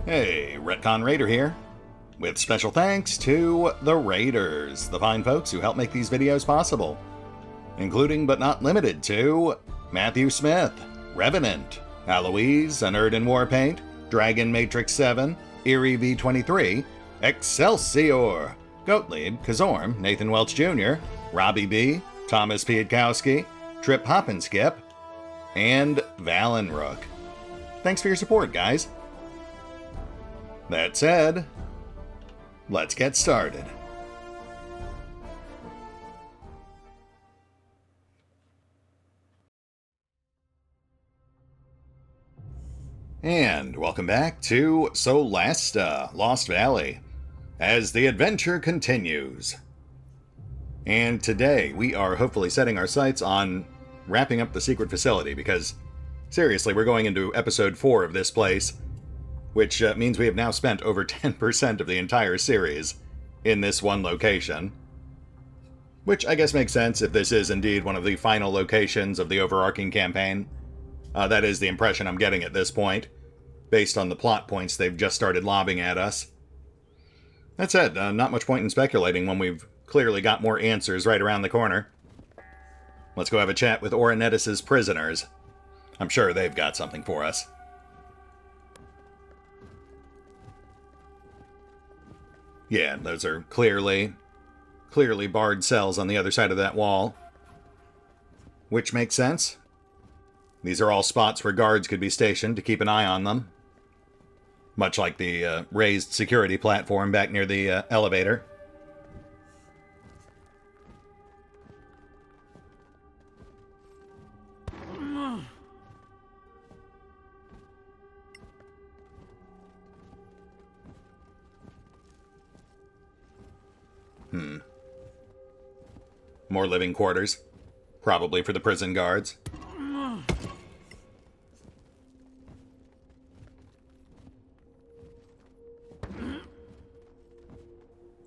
Hey, RetconRaider here, with special thanks to the Raiders, the fine folks who help make these videos possible, including but not limited to Matthew Smith, Revenant, Alois, Anerdinwarpaint, Dragon Matrix 7, Eerie V23, Exsellsior, Gottlieb, Kazorm, Nathan Welch Jr., RobbyB, Tomasz Piątkowski, Triphoppenskip, and Valinrook. Thanks for your support, guys. That said, let's get started. And welcome back to Solasta, Lost Valley, as the adventure continues. And today we are hopefully setting our sights on wrapping up the secret facility, because seriously, we're going into episode 4 of this place, which means we have now spent over 10% of the entire series in this one location. Which I guess makes sense if this is indeed one of the final locations of the overarching campaign. That is the impression I'm getting at this point, based on the plot points they've just started lobbing at us. That said, not much point in speculating when we've clearly got more answers right around the corner. Let's go have a chat with Orenetis' prisoners. I'm sure they've got something for us. Yeah, those are clearly barred cells on the other side of that wall. Which makes sense. These are all spots where guards could be stationed to keep an eye on them. Much like the raised security platform back near the elevator. More living quarters. Probably for the prison guards.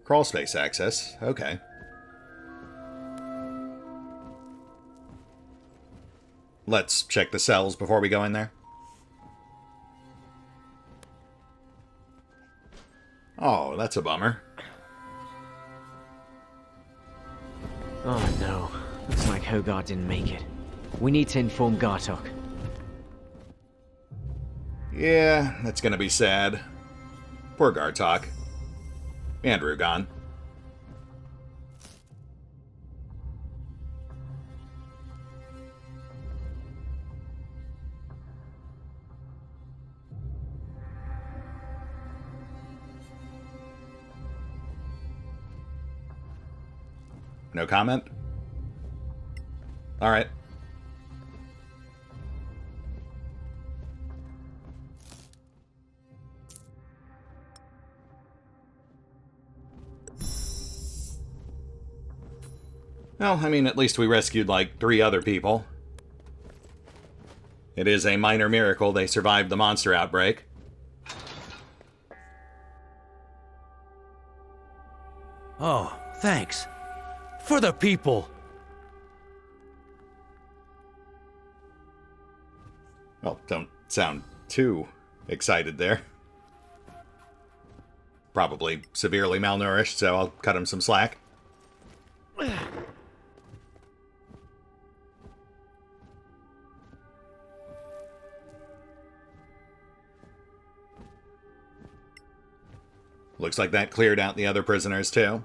Crawl space access. Okay. Let's check the cells before we go in there. Oh, that's a bummer. Oh no, looks like Hogarth didn't make it. We need to inform Gartok. Yeah, that's gonna be sad. Poor Gartok. And Rugon. No comment? Alright. Well, I mean, at least we rescued like 3 other people. It is a minor miracle they survived the monster outbreak. Oh, thanks. For the people! Well, don't sound too excited there. Probably severely malnourished, so I'll cut him some slack. Looks like that cleared out the other prisoners, too.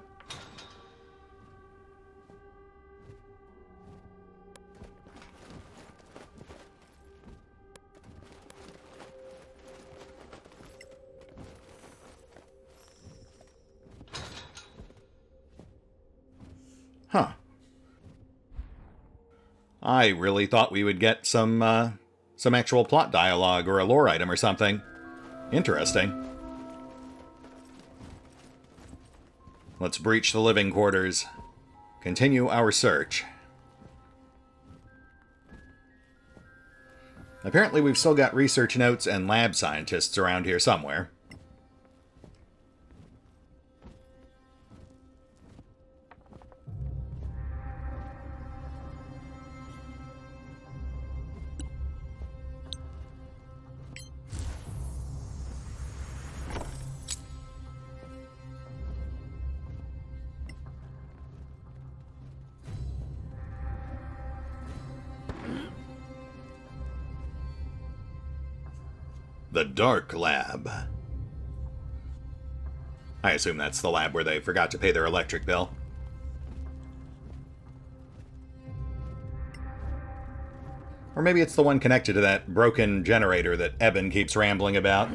Huh. I really thought we would get some actual plot dialogue or a lore item or something. Interesting. Let's breach the living quarters. Continue our search. Apparently we've still got research notes and lab scientists around here somewhere. The Dark Lab. I assume that's the lab where they forgot to pay their electric bill. Or maybe it's the one connected to that broken generator that Eben keeps rambling about.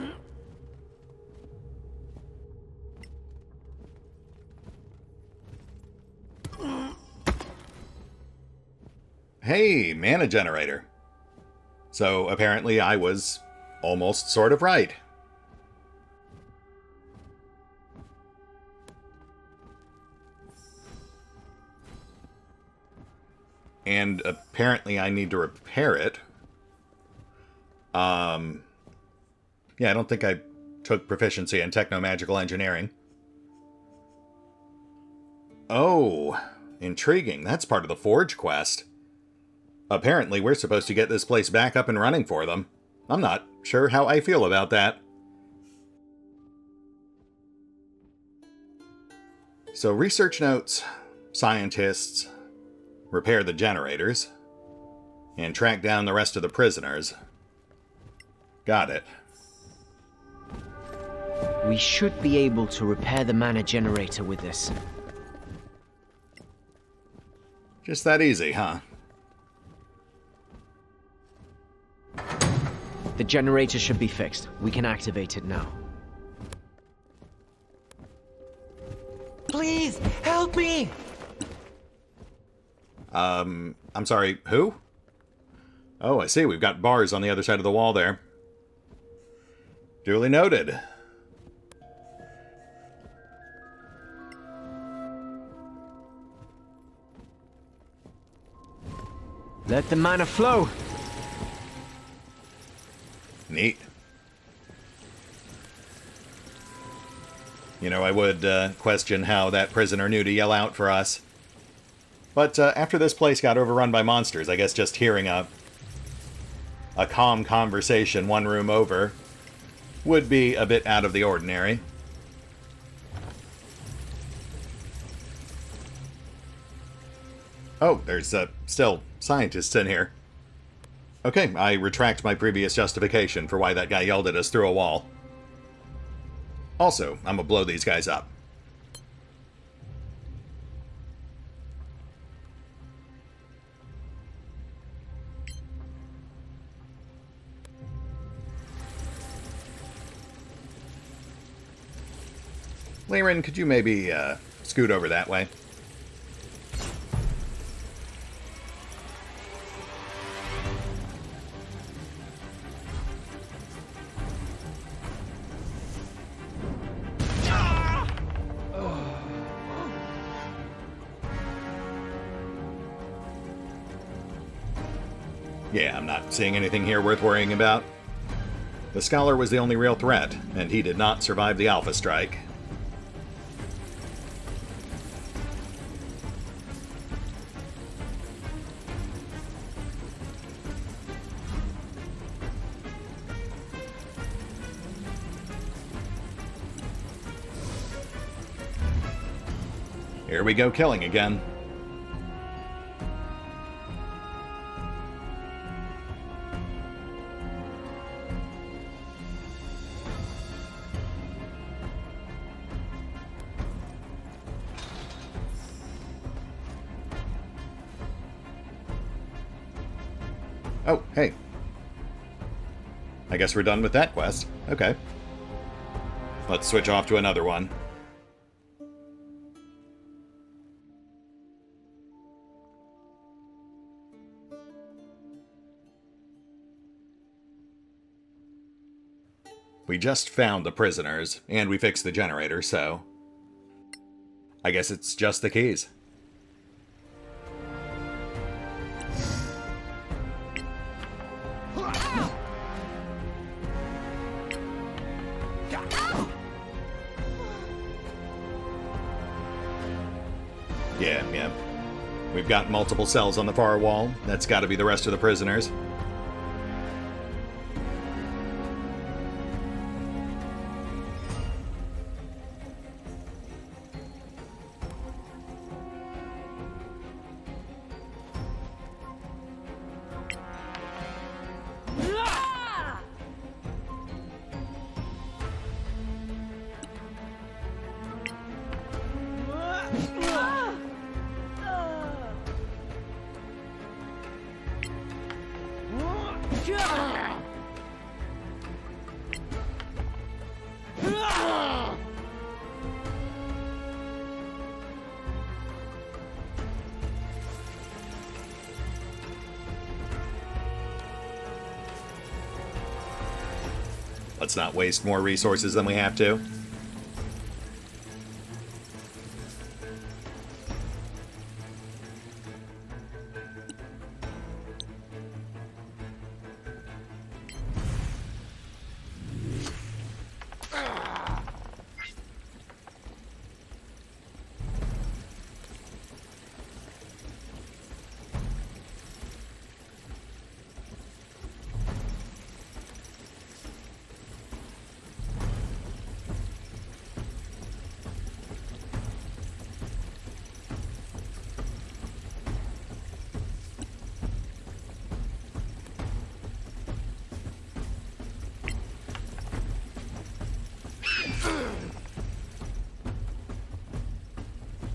Hey, mana generator. So apparently I was almost sort of right. And apparently I need to repair it. Yeah, I don't think I took proficiency in techno-magical engineering. Oh, intriguing. That's part of the Forge quest. Apparently we're supposed to get this place back up and running for them. I'm not sure how I feel about that. So research notes, scientists, repair the generators, and track down the rest of the prisoners. Got it. We should be able to repair the mana generator with this. Just that easy, huh? The generator should be fixed. We can activate it now. Please, help me! I'm sorry, who? Oh, I see. We've got bars on the other side of the wall there. Duly noted. Let the mana flow! Neat. You know, I would question how that prisoner knew to yell out for us. But after this place got overrun by monsters, I guess just hearing a calm conversation one room over would be a bit out of the ordinary. Oh, there's still scientists in here. Okay, I retract my previous justification for why that guy yelled at us through a wall. Also, I'm gonna blow these guys up. Lyran, could you maybe scoot over that way? Yeah, I'm not seeing anything here worth worrying about. The Scholar was the only real threat, and he did not survive the Alpha Strike. Here we go killing again. Oh, hey. I guess we're done with that quest. Okay. Let's switch off to another one. We just found the prisoners, and we fixed the generator, so I guess it's just the keys. Yeah. We've got multiple cells on the far wall. That's got to be the rest of the prisoners. let's not waste more resources than we have to.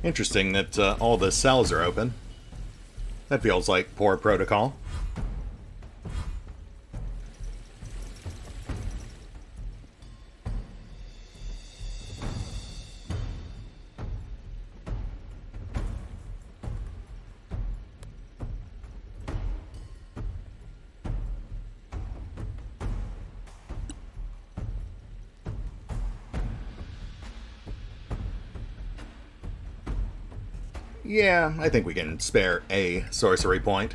Interesting that all the cells are open. That feels like poor protocol. Yeah, I think we can spare a sorcery point.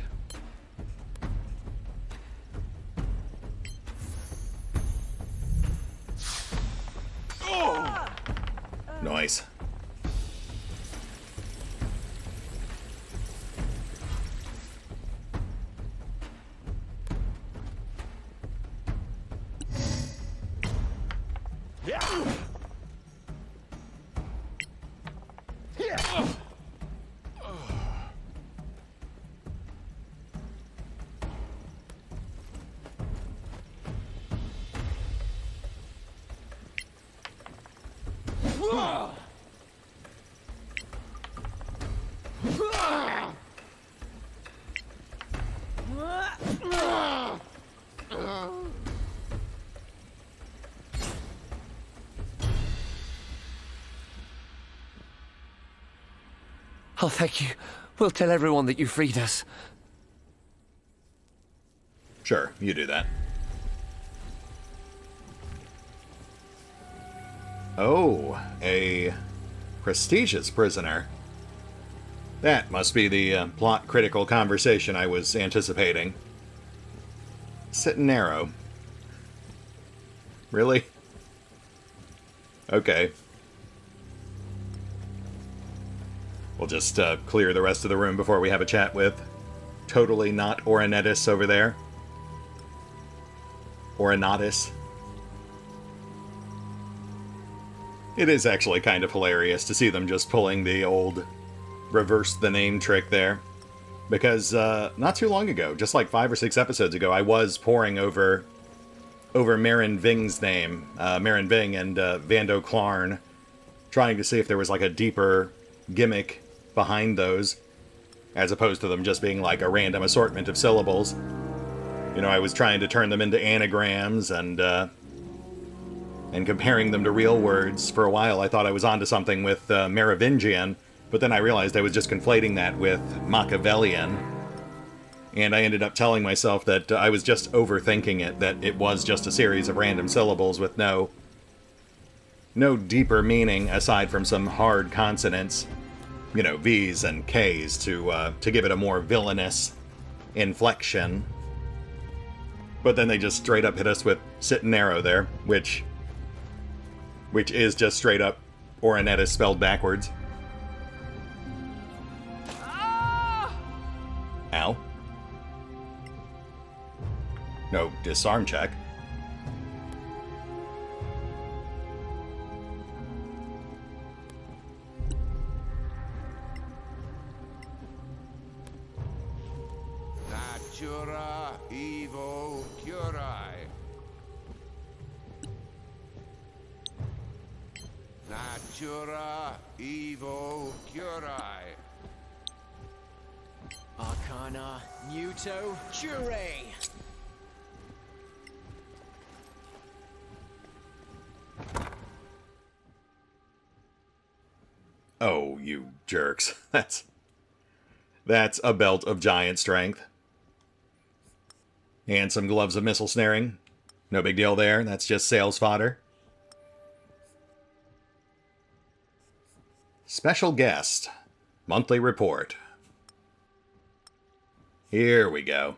Oh! Nice. Oh, thank you. We'll tell everyone that you freed us. Sure, you do that. Oh, a prestigious prisoner. That must be the plot-critical conversation I was anticipating. Sit in Neuro. Really? Okay. We'll just clear the rest of the room before we have a chat with totally not Orenetis over there. Orenetis. It is actually kind of hilarious to see them just pulling the old reverse the name trick there. Because not too long ago, just like 5 or 6 episodes ago, I was poring over Marin Ving's name, Marin Ving and Vando Klarn, trying to see if there was like a deeper gimmick behind those, as opposed to them just being like a random assortment of syllables. You know, I was trying to turn them into anagrams and comparing them to real words. For a while, I thought I was onto something with Merovingian, but then I realized I was just conflating that with Machiavellian. And I ended up telling myself that I was just overthinking it, that it was just a series of random syllables with no deeper meaning aside from some hard consonants, you know, V's and K's to give it a more villainous inflection. But then they just straight up hit us with sit and narrow there, which is just straight up Orenetis spelled backwards. Ow. No, disarm check. Natura evo curae. Natura evo curae. Arcana Muto Jure. Oh, you jerks. That's a belt of giant strength. And some gloves of missile snaring. No big deal there. That's just sales fodder. Special guest. Monthly report. Here we go.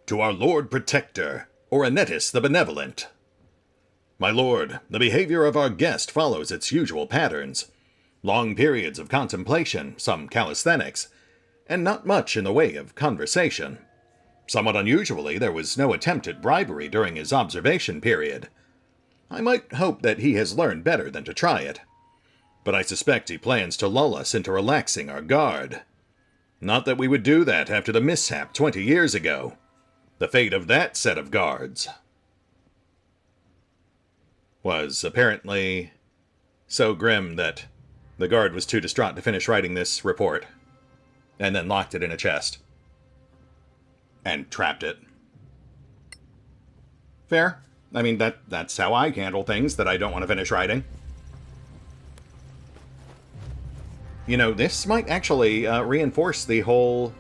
To our Lord Protector, Orenetis the Benevolent. My lord, the behavior of our guest follows its usual patterns. Long periods of contemplation, some calisthenics, and not much in the way of conversation. Somewhat unusually, there was no attempt at bribery during his observation period. I might hope that he has learned better than to try it. But I suspect he plans to lull us into relaxing our guard. Not that we would do that after the mishap 20 years ago. The fate of that set of guards was apparently so grim that the guard was too distraught to finish writing this report, and then locked it in a chest. And trapped it. Fair. I mean, that's how I handle things that I don't want to finish writing. You know, this might actually reinforce the whole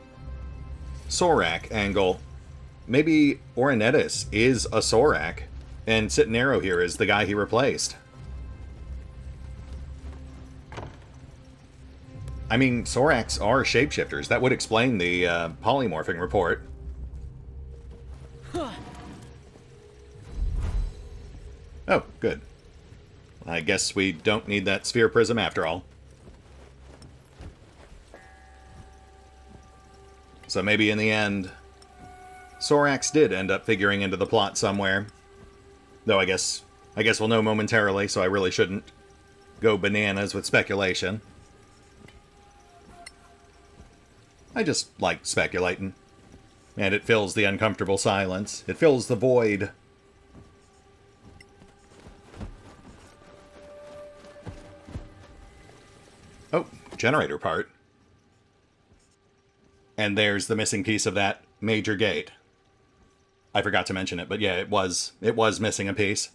Sorak angle. Maybe Orenetis is a Sorak, and Neuro here is the guy he replaced. I mean, Soraks are shapeshifters. That would explain the polymorphing report. Oh, good. I guess we don't need that sphere prism after all. So maybe in the end, Soraks did end up figuring into the plot somewhere. Though I guess we'll know momentarily, so I really shouldn't go bananas with speculation. I just like speculating. And it fills the uncomfortable silence. It fills the void. Oh, generator part. And there's the missing piece of that major gate. I forgot to mention it, but yeah, it was missing a piece.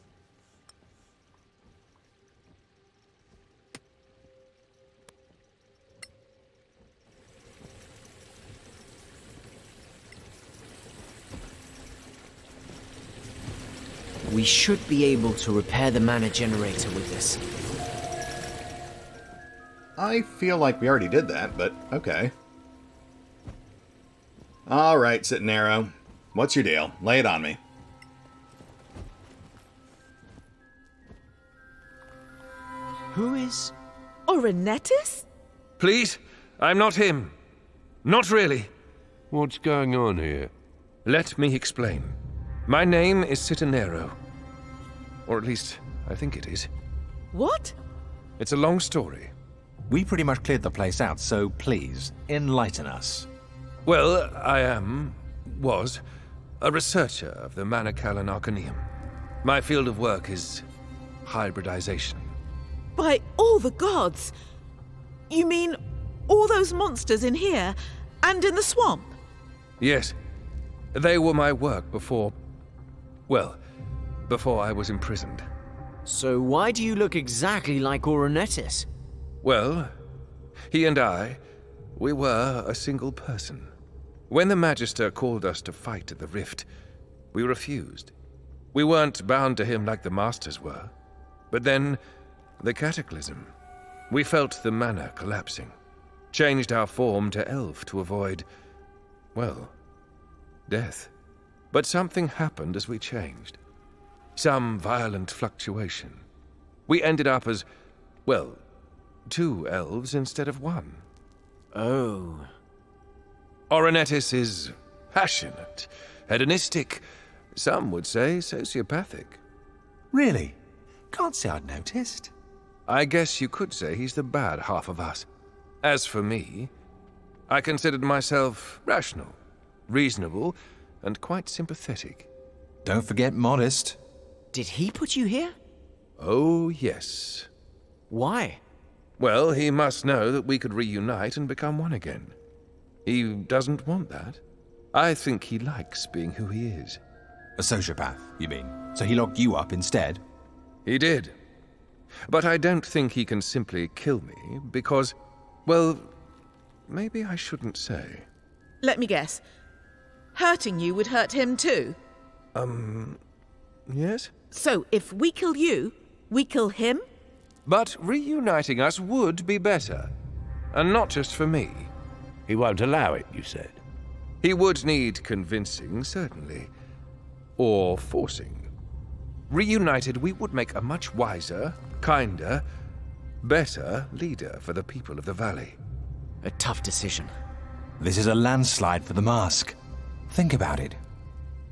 We should be able to repair the mana generator with this. I feel like we already did that, but okay. Alright, Neuro. What's your deal? Lay it on me. Who is... Orenetis? Please, I'm not him. Not really. What's going on here? Let me explain. My name is Neuro. Or at least, I think it is. What? It's a long story. We pretty much cleared the place out, so please, enlighten us. Well, was, a researcher of the Manacalon Arcanium. My field of work is hybridization. By all the gods! You mean all those monsters in here and in the swamp? Yes. They were my work before I was imprisoned. So why do you look exactly like Orenetis? Well, he and we were a single person. When the Magister called us to fight at the Rift, we refused. We weren't bound to him like the Masters were. But then, the Cataclysm. We felt the mana collapsing. Changed our form to elf to avoid, death. But something happened as we changed. Some violent fluctuation. We ended up as, 2 elves instead of 1. Oh. Orenetis is passionate, hedonistic, some would say sociopathic. Really? Can't say I'd noticed. I guess you could say he's the bad half of us. As for me, I considered myself rational, reasonable, and quite sympathetic. Don't forget modest. Did he put you here? Oh, yes. Why? Well, he must know that we could reunite and become one again. He doesn't want that. I think he likes being who he is. A sociopath, you mean? So he locked you up instead? He did. But I don't think he can simply kill me because, maybe I shouldn't say. Let me guess. Hurting you would hurt him too? Yes? So, if we kill you, we kill him? But reuniting us would be better. And not just for me. He won't allow it, you said. He would need convincing, certainly. Or forcing. Reunited, we would make a much wiser, kinder, better leader for the people of the valley. A tough decision. This is a landslide for the mask. Think about it.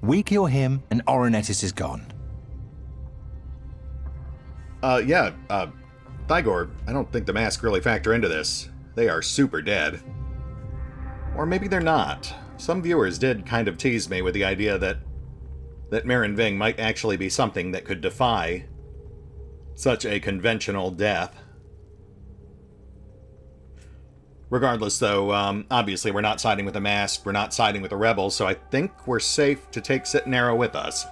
We kill him and Orenetis is gone. Thygor, I don't think the mask really factor into this. They are super dead. Or maybe they're not. Some viewers did kind of tease me with the idea that Marin Ving might actually be something that could defy such a conventional death. Regardless, though, obviously we're not siding with the mask, we're not siding with the rebels, so I think we're safe to take Neuro with us.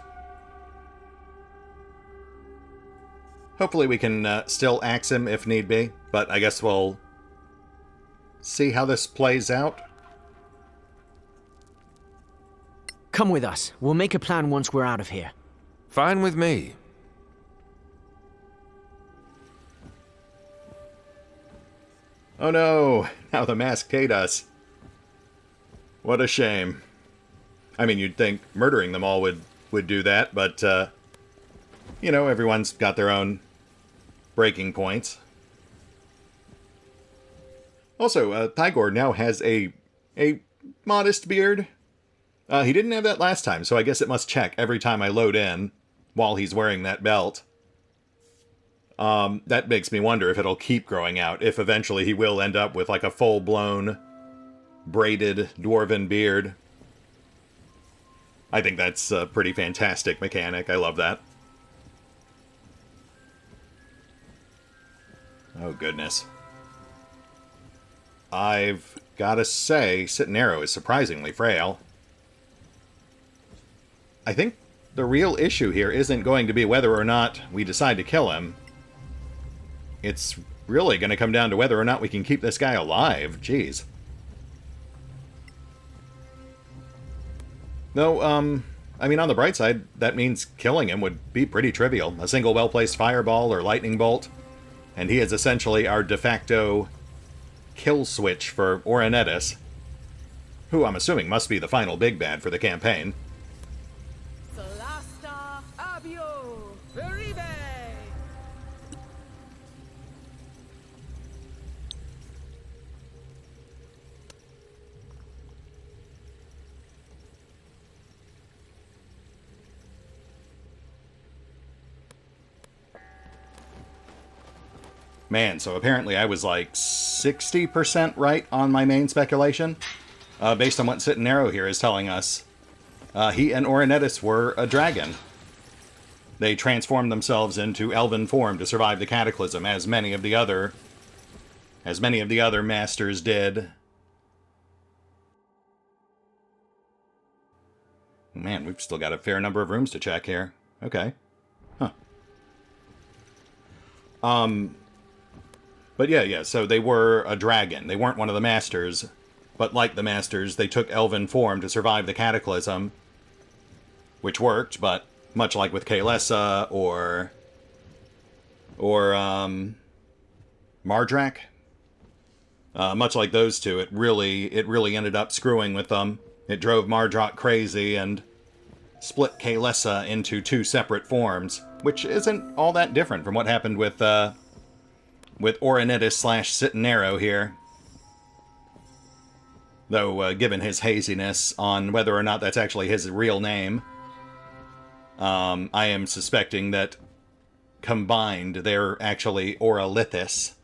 Hopefully we can still axe him if need be, but I guess we'll see how this plays out. Come with us. We'll make a plan once we're out of here. Fine with me. Oh no, now the mask hate us. What a shame. I mean, you'd think murdering them all would do that, but, you know, everyone's got their own breaking points. Also, Thygor now has a modest beard. He didn't have that last time, so I guess it must check every time I load in while he's wearing that belt. That makes me wonder if it'll keep growing out, if eventually he will end up with like a full-blown braided dwarven beard. I think that's a pretty fantastic mechanic. I love that. Oh, goodness. I've got to say, Neuro is surprisingly frail. I think the real issue here isn't going to be whether or not we decide to kill him. It's really going to come down to whether or not we can keep this guy alive. Jeez. Though, I mean, on the bright side, that means killing him would be pretty trivial. A single well-placed fireball or lightning bolt, and he is essentially our de facto kill switch for Orenetis, who I'm assuming must be the final big bad for the campaign. Solasta, abio, RobbyB. Man, so apparently I was like 60% right on my main speculation. Based on what Neuro here is telling us. He and Orenetis were a dragon. They transformed themselves into elven form to survive the cataclysm, as many of the other masters did. Man, we've still got a fair number of rooms to check here. Okay. Huh. But yeah, so they were a dragon. They weren't one of the masters, but like the masters, they took elven form to survive the cataclysm, which worked, but much like with Kaylessa or Mardrak, much like those two, it really ended up screwing with them. It drove Mardrak crazy and split Kaylessa into two separate forms, which isn't all that different from what happened with Orenetis / Neuro here. Though, given his haziness on whether or not that's actually his real name, I am suspecting that combined they're actually Orelithis,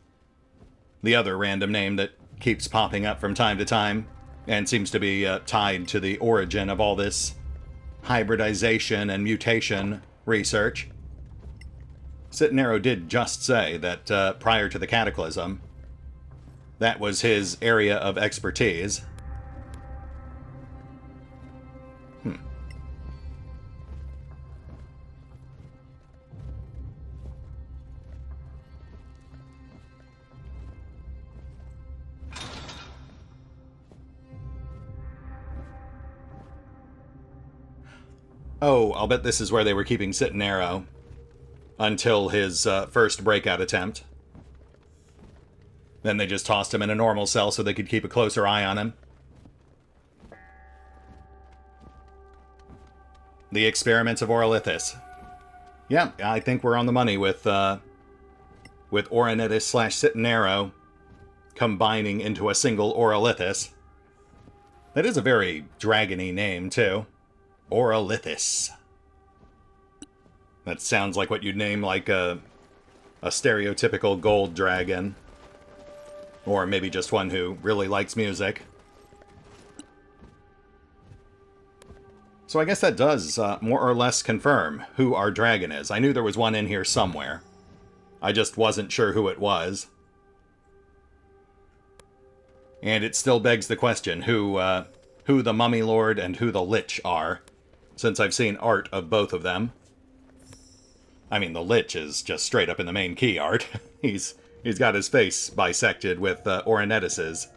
the other random name that keeps popping up from time to time and seems to be tied to the origin of all this hybridization and mutation research. Neuro did just say that prior to the cataclysm, that was his area of expertise. Oh, I'll bet this is where they were keeping Neuro until his first breakout attempt. Then they just tossed him in a normal cell so they could keep a closer eye on him. The experiments of Orenetis. Yeah, I think we're on the money with Orenetis / Neuro combining into a single Orenetis. That is a very dragony name, too. Orenetis. That sounds like what you'd name like a stereotypical gold dragon. Or maybe just one who really likes music. So I guess that does more or less confirm who our dragon is. I knew there was one in here somewhere. I just wasn't sure who it was. And it still begs the question who the Mummy Lord and who the Lich are, since I've seen art of both of them. I mean, the Lich is just straight up in the main key art. He's got his face bisected with Orenetis's.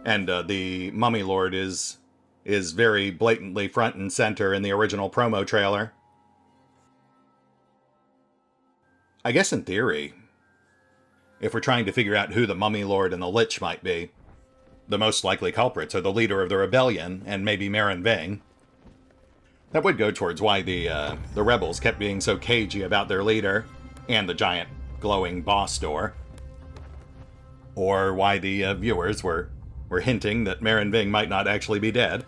And the Mummy Lord is very blatantly front and center in the original promo trailer. I guess in theory, if we're trying to figure out who the Mummy Lord and the Lich might be, the most likely culprits are the leader of the rebellion and maybe Marin Ving. That would go towards why the rebels kept being so cagey about their leader and the giant glowing boss door. Or why the viewers were hinting that Marin Ving might not actually be dead.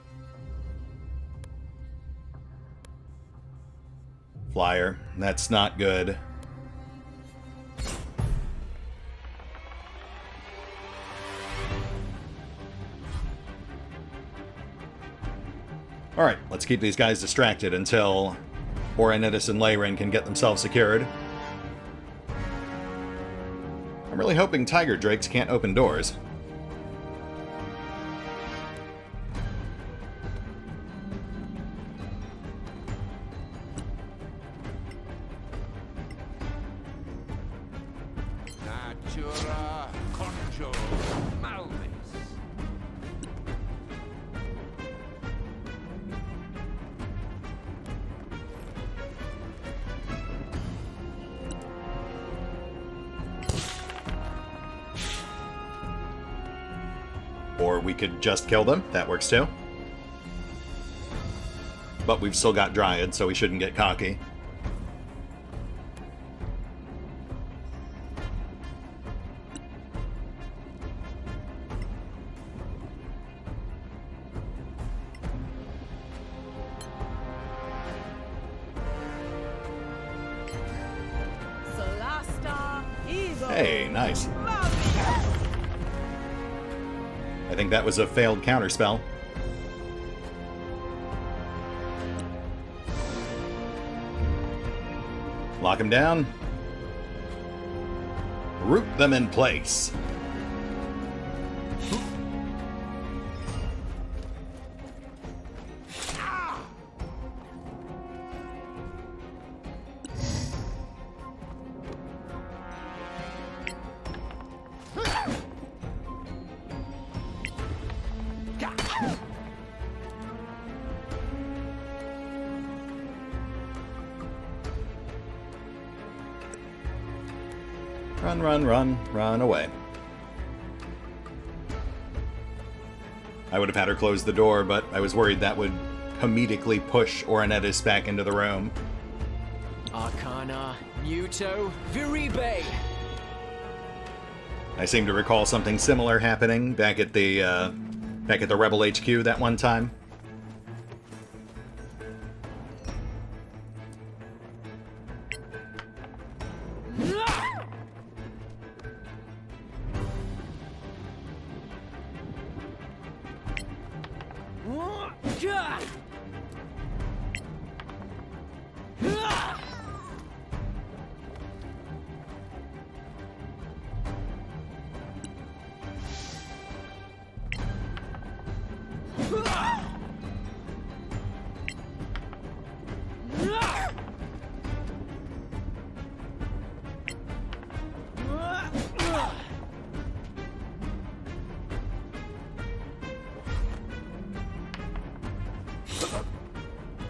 Flyer, that's not good. Alright, let's keep these guys distracted until Orenetis and Leyrin can get themselves secured. I'm really hoping Tiger Drakes can't open doors. Natura conjure malvis. Or we could just kill them. That works too. But we've still got Dryad, so we shouldn't get cocky. Solasta, evil. Hey, nice. I think that was a failed counterspell. Lock him down. Root them in place. Run away. I would have had her close the door, but I was worried that would comedically push Orenetis back into the room. Arcana, Muto, Viribe. I seem to recall something similar happening back at the Rebel HQ that one time.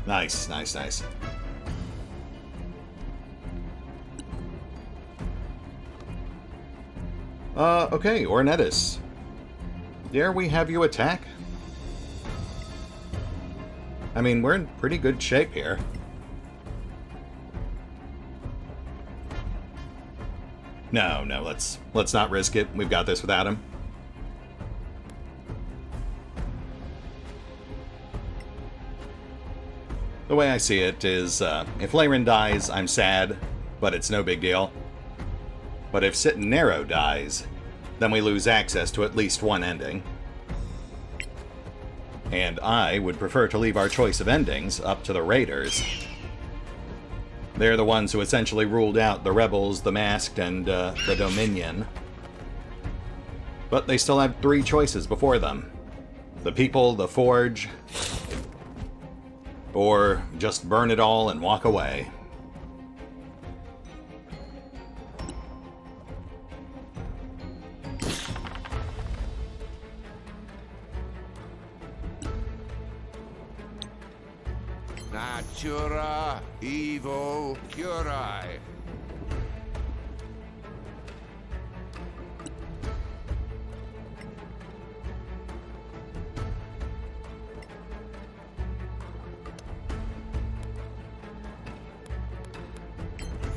Nice, nice, nice. Okay, Orenetis. Dare we have you attack? I mean, we're in pretty good shape here. No, no, let's not risk it. We've got this without him. The way I see it is, if Leyrin dies, I'm sad, but it's no big deal. But if Sit and Neuro dies, then we lose access to at least one ending. And I would prefer to leave our choice of endings up to the Raiders. They're the ones who essentially ruled out the Rebels, the Masked, and the Dominion. But they still have 3 choices before them. The People, the Forge, or just burn it all and walk away. Natura evo curae.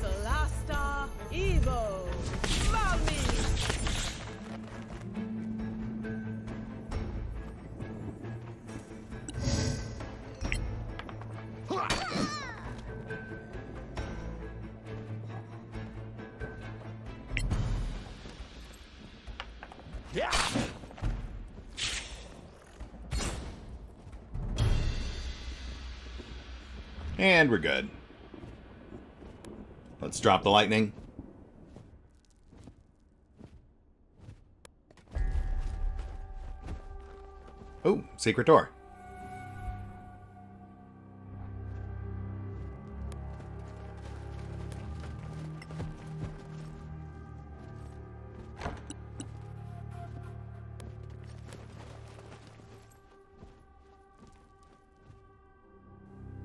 Solasta evo Valmi. And we're good. Let's drop the lightning. Oh, secret door.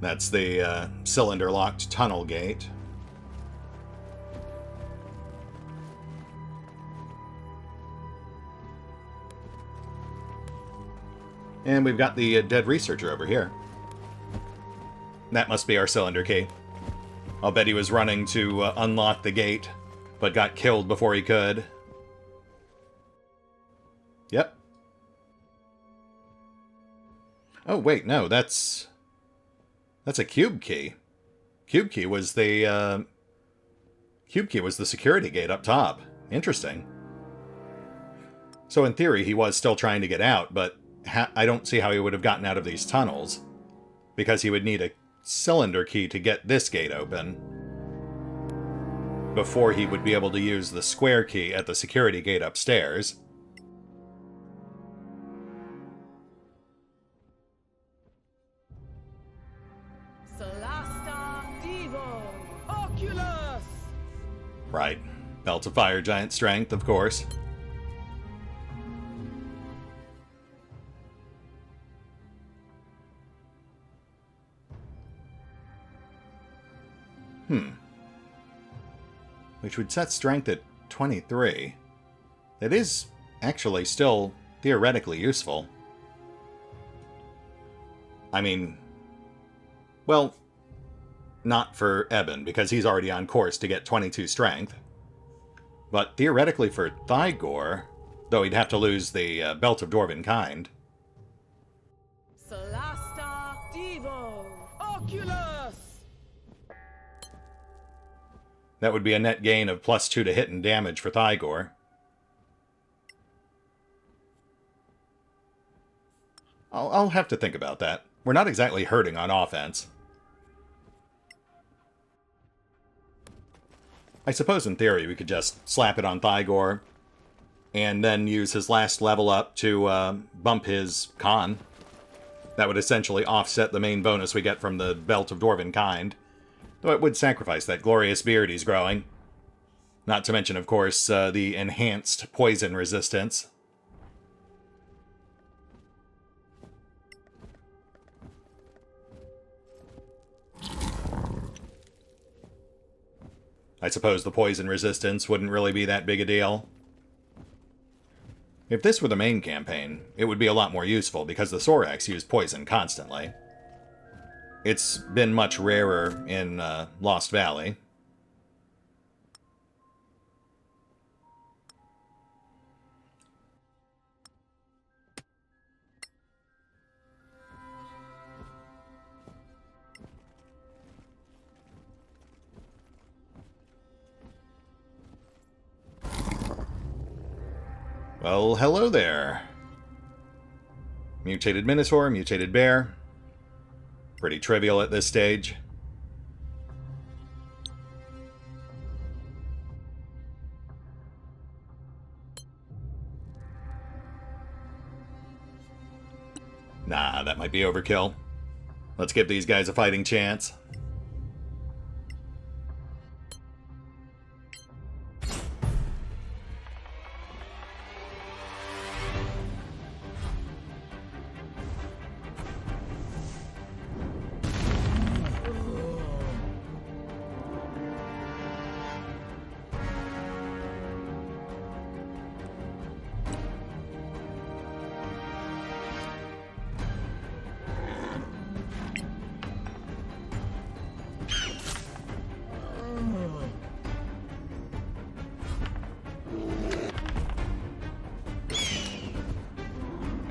That's the cylinder-locked tunnel gate. And we've got the dead researcher over here. That must be our cylinder key. I'll bet he was running to unlock the gate, but got killed before he could. Yep. Oh, wait, no, that's a cube key. Cube key was the security gate up top. Interesting. So in theory, he was still trying to get out, but I don't see how he would have gotten out of these tunnels, because he would need a cylinder key to get this gate open before he would be able to use the square key at the security gate upstairs. Right. Belt of Fire Giant Strength, of course. Which would set strength at 23. That is actually still theoretically useful. I mean, well, not for Eben, because he's already on course to get 22 strength. But theoretically for Thygor, though he'd have to lose the Belt of Dwarven Kind. Solasta Devo Oculus. That would be a net gain of +2 to hit and damage for Thygor. I'll have to think about that. We're not exactly hurting on offense. I suppose in theory we could just slap it on Thygor and then use his last level up to bump his con. That would essentially offset the main bonus we get from the Belt of Dwarven Kind, though it would sacrifice that glorious beard he's growing. Not to mention, of course, the enhanced poison resistance. I suppose the poison resistance wouldn't really be that big a deal. If this were the main campaign, it would be a lot more useful because the Sorax use poison constantly. It's been much rarer in Lost Valley. Well, hello there. Mutated Minotaur, mutated bear. Pretty trivial at this stage. Nah, that might be overkill. Let's give these guys a fighting chance.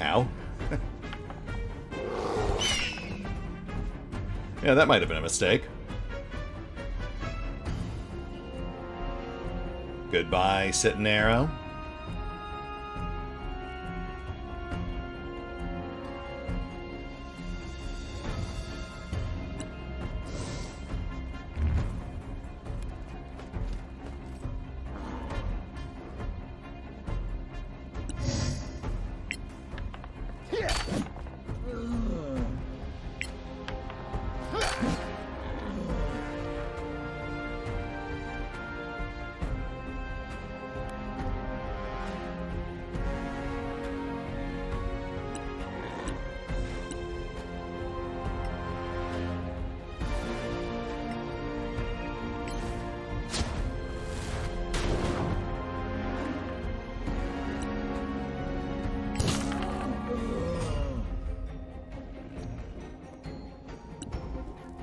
Ow. Yeah, that might have been a mistake. Goodbye, sitting arrow.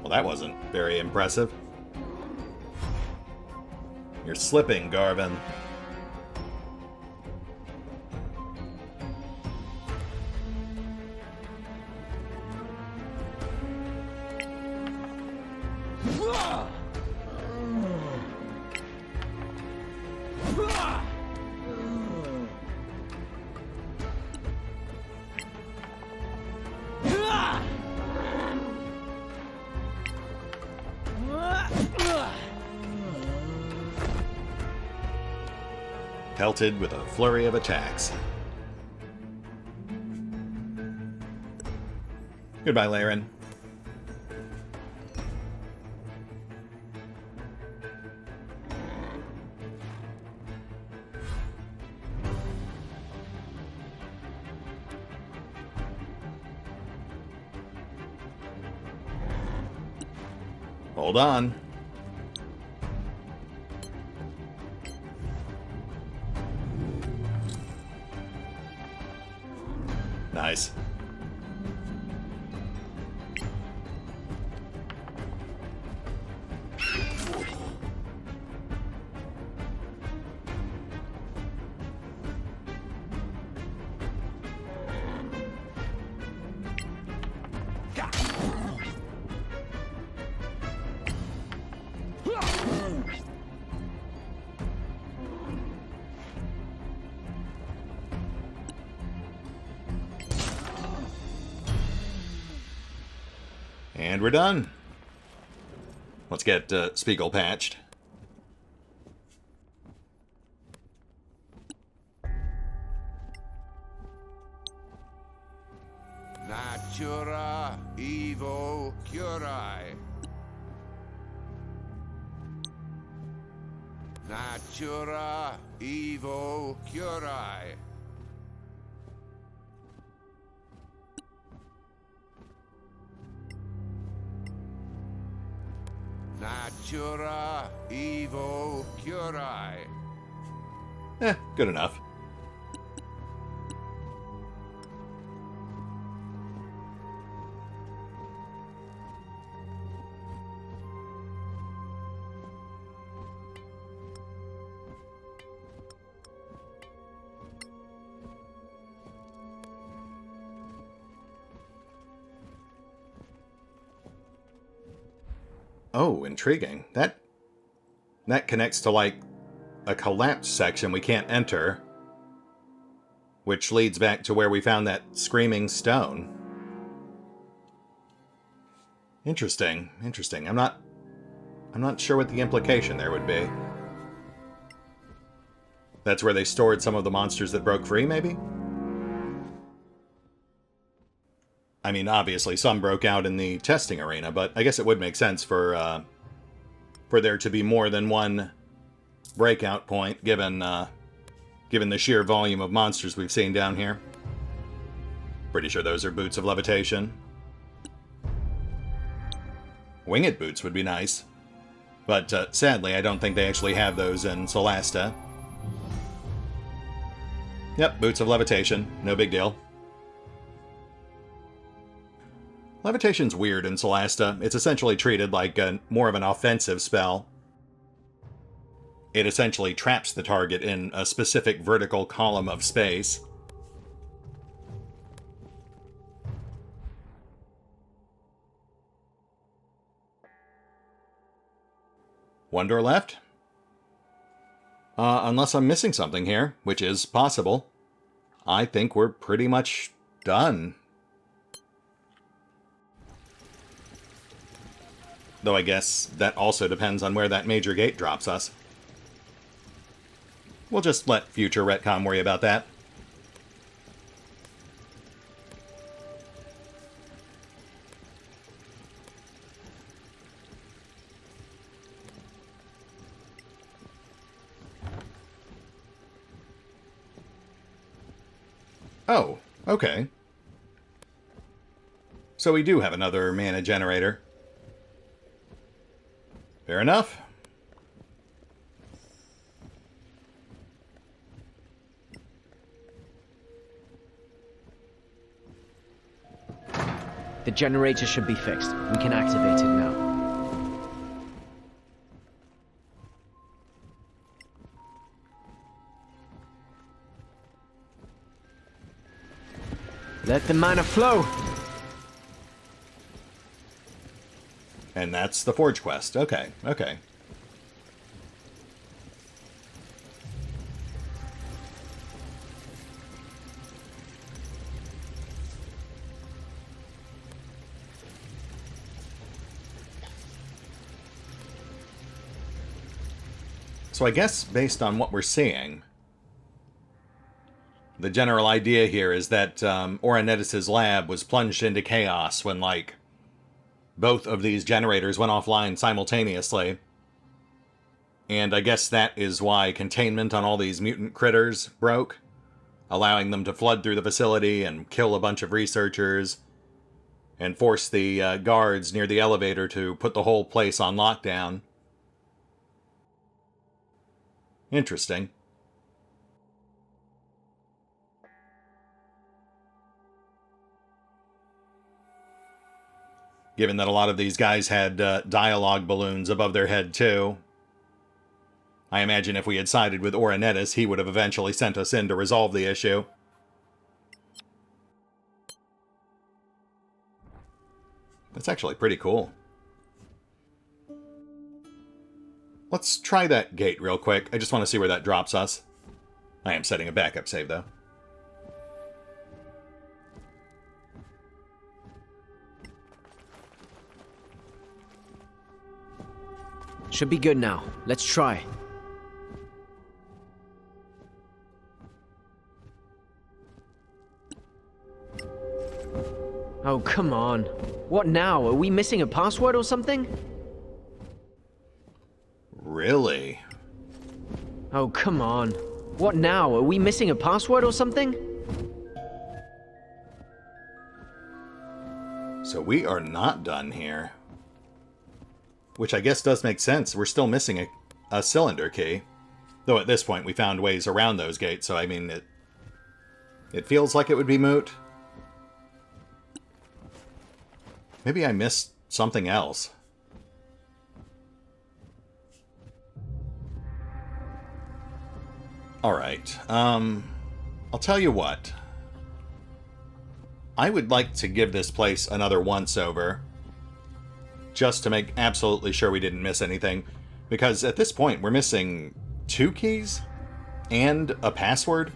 That wasn't very impressive. You're slipping, Garvin. Pelted with a flurry of attacks. Goodbye, Laren. Hold on. Nice. And we're done. Let's get Spiegel patched. Natura evo curae. Natura evo curae. Natura evo curae. Good enough. Oh, intriguing. That connects to, like, a collapsed section we can't enter, which leads back to where we found that screaming stone. Interesting. I'm not sure what the implication there would be. That's where they stored some of the monsters that broke free, maybe? I mean, obviously, some broke out in the testing arena, but I guess it would make sense for there to be more than one breakout point, given the sheer volume of monsters we've seen down here. Pretty sure those are boots of levitation. Winged boots would be nice, but sadly, I don't think they actually have those in Solasta. Yep, boots of levitation, no big deal. Levitation's weird in Solasta. It's essentially treated like more of an offensive spell. It essentially traps the target in a specific vertical column of space. One door left? Unless I'm missing something here, which is possible. I think we're pretty much done. Though I guess that also depends on where that major gate drops us. We'll just let future retcon worry about that. Oh, okay. So we do have another mana generator. Fair enough. The generator should be fixed. We can activate it now. Let the mana flow! And that's the Forge quest. Okay. So I guess, based on what we're seeing, the general idea here is that Orenetis' lab was plunged into chaos when, like, both of these generators went offline simultaneously. And I guess that is why containment on all these mutant critters broke, allowing them to flood through the facility and kill a bunch of researchers, and force the guards near the elevator to put the whole place on lockdown. Interesting. Given that a lot of these guys had dialogue balloons above their head, too. I imagine if we had sided with Orenetis, he would have eventually sent us in to resolve the issue. That's actually pretty cool. Let's try that gate real quick. I just want to see where that drops us. I am setting a backup save, though. Should be good now. Let's try. Oh, come on. What now? Are we missing a password or something? Really? Oh, come on. What now? Are we missing a password or something? So we are not done here. which I guess does make sense. We're still missing a cylinder key. Though at this point we found ways around those gates, so I mean, it feels like it would be moot. Maybe I missed something else. Alright, I'll tell you what. I would like to give this place another once-over, just to make absolutely sure we didn't miss anything, because at this point we're missing 2 keys and a password.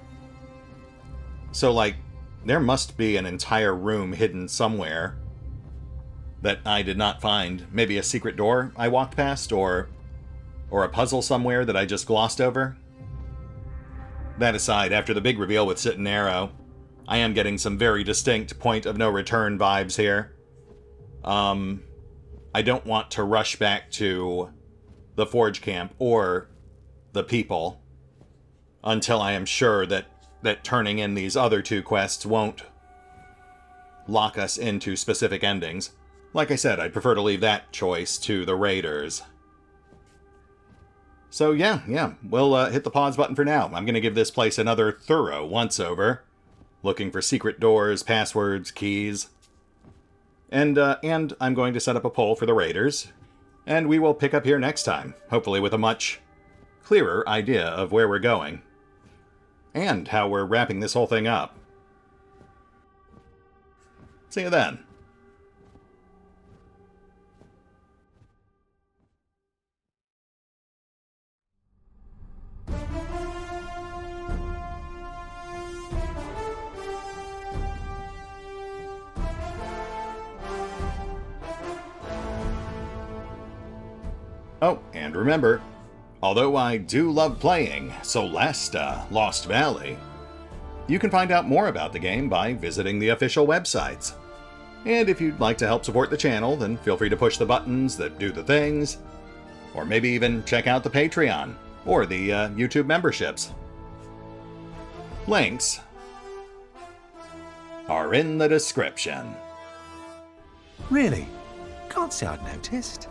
So, like, there must be an entire room hidden somewhere that I did not find. Maybe a secret door I walked past, or a puzzle somewhere that I just glossed over. That aside, after the big reveal with Sit and Neuro, I am getting some very distinct point-of-no-return vibes here. I don't want to rush back to the Forge Camp or the people until I am sure that turning in these other 2 quests won't lock us into specific endings. Like I said, I'd prefer to leave that choice to the raiders. So yeah, we'll hit the pause button for now. I'm going to give this place another thorough once-over, looking for secret doors, passwords, keys. And I'm going to set up a poll for the raiders, and we will pick up here next time, hopefully with a much clearer idea of where we're going, and how we're wrapping this whole thing up. See you then. Oh, and remember, although I do love playing Solasta Lost Valley, you can find out more about the game by visiting the official websites. And if you'd like to help support the channel, then feel free to push the buttons that do the things, or maybe even check out the Patreon, or the YouTube memberships. Links are in the description. Really? Can't say I'd noticed.